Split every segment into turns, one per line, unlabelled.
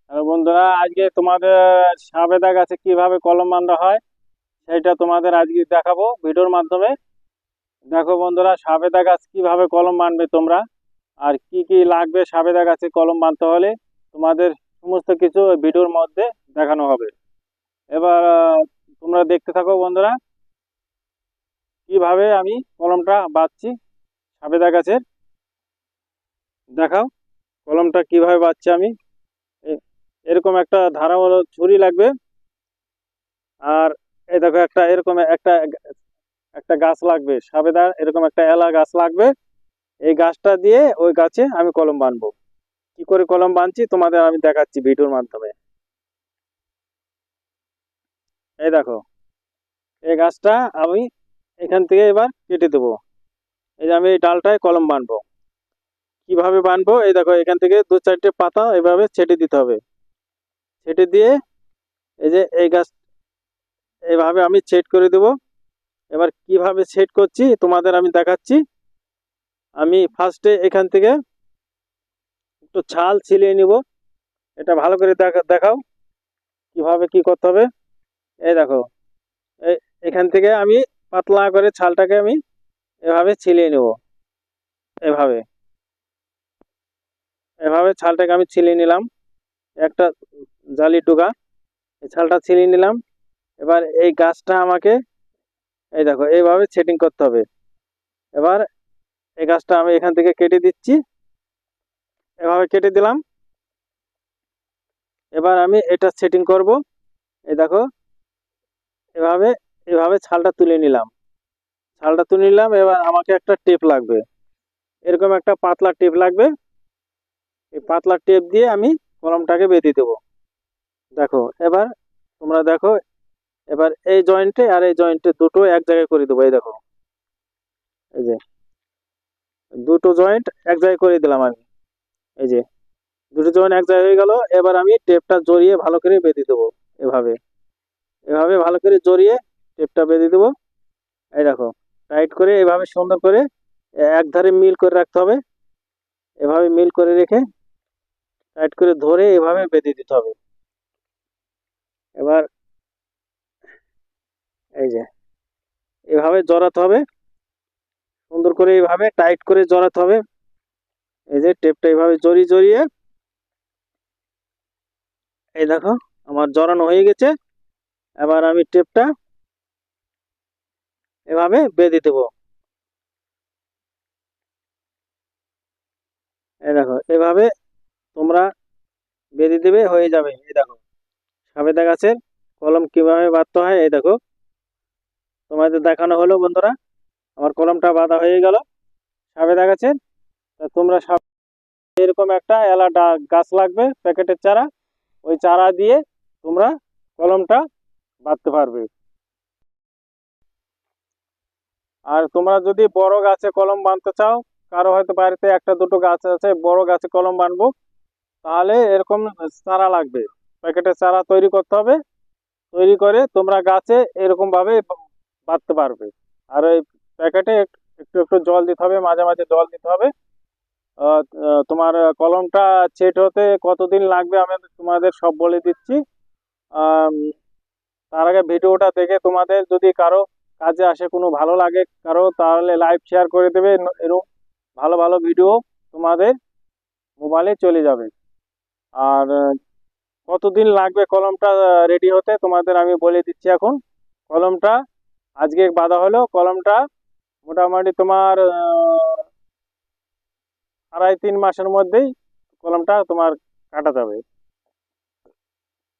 Hello বন্ধুরা, আজকে তোমাদের সবেদা গাছে কিভাবে কলম বাঁধা হয় সেটা তোমাদের আজকে দেখাবো ভিডিওর মাধ্যমে। দেখো বন্ধুরা, সবেদা গাছ কিভাবে কলম বাঁধবে তোমরা, আর কি কি লাগবে সবেদা গাছে কলম বাঁধতে হলে, তোমাদের সমস্ত কিছু ওই ভিডিওর মধ্যে দেখানো হবে। এবার তোমরা দেখতে থাকো বন্ধুরা, কিভাবে আমি কলমটা বাঁধছি সবেদা গাছের। দেখাও কলমটা কিভাবে বাঁধছি আমি। এরকম একটা ধারালো ছুরি লাগবে। আর এই দেখো একটা এরকম একটা একটা গাছ লাগবে, সবেদা এরকম একটা এলা গাছ লাগবে। এই গাছটা দিয়ে ওই গাছে আমি কলম বানবো। কি করে কলম বানছি তোমাদের আমি দেখাচ্ছি ভিডিওর মাধ্যমে। এই দেখো, এই গাছটা আমি এখান থেকে এবার কেটে দেবো। এই যে আমি এই ডালটায় কলম বানবো। কিভাবে বানবো, এই দেখো এখান থেকে দু চারটে পাতা এভাবে ছেটে দিতে হবে। ছেটে দিয়ে এই যে এই গাছ এইভাবে আমি সেট করে দেবো। এবার কিভাবে সেট করছি তোমাদের আমি দেখাচ্ছি। আমি ফার্স্টে এখান থেকে একটু ছাল ছিলিয়ে নিব। এটা ভালো করে দেখাও কিভাবে কি করতে হবে। এই দেখো, এই এখান থেকে আমি পাতলা করে ছালটাকে আমি এভাবে ছিলিয়ে নেব। এভাবে এভাবে ছালটাকে আমি ছিলিয়ে নিলাম। একটা জালি ডুগা এই ছালটা ছিলিয়ে নিলাম। এবার এই গাছটা আমাকে এই দেখো এইভাবে সেটিং করতে হবে। এবার এই গাছটা আমি এখান থেকে কেটে দিচ্ছি। এভাবে কেটে দিলাম। এবার আমি এটা সেটিং করব। এই দেখো এভাবে এভাবে ছালটা তুলে নিলাম। ছালটা তুলে নিলাম। এবার আমাকে একটা টেপ লাগবে, এরকম একটা পাতলা টেপ লাগবে। এই পাতলা টেপ দিয়ে আমি কলমটাকে বেঁধে দেবো। দেখো এবার তোমরা দেখো, এবার এই জয়েন্টে আর এই জয়েন্টে দুটো এক জায়গায় করে দেবো। এই দেখো, এই যে দুটো জয়েন্ট এক জায়গায় করে দিলাম আমি। এই যে দুটো জয়েন্ট এক জায়গায় হয়ে গেল। এবার আমি টেপটা জড়িয়ে ভালো করে বেঁধে দেবো। এভাবে এভাবে ভালো করে জড়িয়ে টেপটা বেঁধে দেবো। এই দেখো, টাইট করে এভাবে সুন্দর করে এক ধারে মিল করে রাখতে হবে। এভাবে মিল করে রেখে টাইট করে ধরে এভাবে বেঁধে দিতে হবে। এবার এই যে এভাবে জড়াতে হবে, সুন্দর করে এইভাবে টাইট করে জড়াতে হবে। এই যে টেপটা এইভাবে জড়িয়ে জড়িয়ে এই দেখো আমার জড়ানো হয়ে গেছে। এবার আমি টেপটা এভাবে বেঁধে দেবো। এই দেখো এভাবে তোমরা বেঁধে দেবে, হয়ে যাবে। এই দেখো সবেদা গাছের কলম কিভাবে বাঁধতে হয়। এই দেখো তোমাদের দেখানো হলো বন্ধুরা, আমার কলমটা বাঁধা হয়ে গেল সবেদা গাছের। তা তোমরা এরকম একটা গাছ লাগবে প্যাকেটের চারা, ওই চারা দিয়ে তোমরা কলমটা বাঁধতে পারবে। আর তোমরা যদি বড় গাছে কলম বাঁধতে চাও, কারো হয়তো বাড়িতে একটা দুটো গাছ আছে, বড় গাছে কলম বাঁধবো, তাহলে এরকম চারা লাগবে। প্যাকেটের চারা তৈরি করতে হবে। তৈরি করে তোমরা গাছে এরকম ভাবে বাঁধতে পারবে। আর ওই প্যাকেটে একটু একটু জল দিতে হবে, মাঝে মাঝে জল দিতে হবে। তোমার কলমটা সেট হতে কতদিন লাগবে আমি তোমাদের সব বলে দিচ্ছি। আম, তার আগে ভিডিওটা দেখে তোমাদের যদি কারো কাজে আসে, কোনো ভালো লাগে কারো, তাহলে লাইভ শেয়ার করে দেবে। এরকম ভালো ভালো ভিডিও তোমাদের মোবাইলে চলে যাবে। আর কতদিন লাগবে কলমটা রেডি হতে তোমাদের আমি বলে দিচ্ছি এখন। কলমটা আজকে বাঁধা হলো, কলমটা মোটামুটি তোমার 2.5-3 মাসের মধ্যেই কলমটা তোমার কাটা যাবে।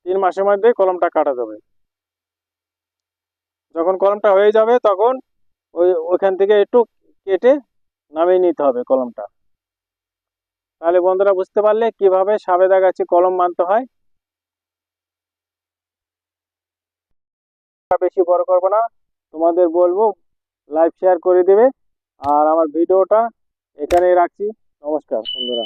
3 মাসের মধ্যেই কলমটা কাটা যাবে। যখন কলমটা হয়ে যাবে তখন ওইখান থেকে একটু কেটে নামিয়ে নিতে হবে কলমটা। তাহলে বন্ধুরা বুঝতে পারলে কিভাবে সবেদা গাছে কলম বাঁধতে হয়। বেশি বড় করবো না, তোমাদের বলবো লাইভ শেয়ার করে দেবে। আর আমার ভিডিওটা এখানেই রাখছি। নমস্কার বন্ধুরা।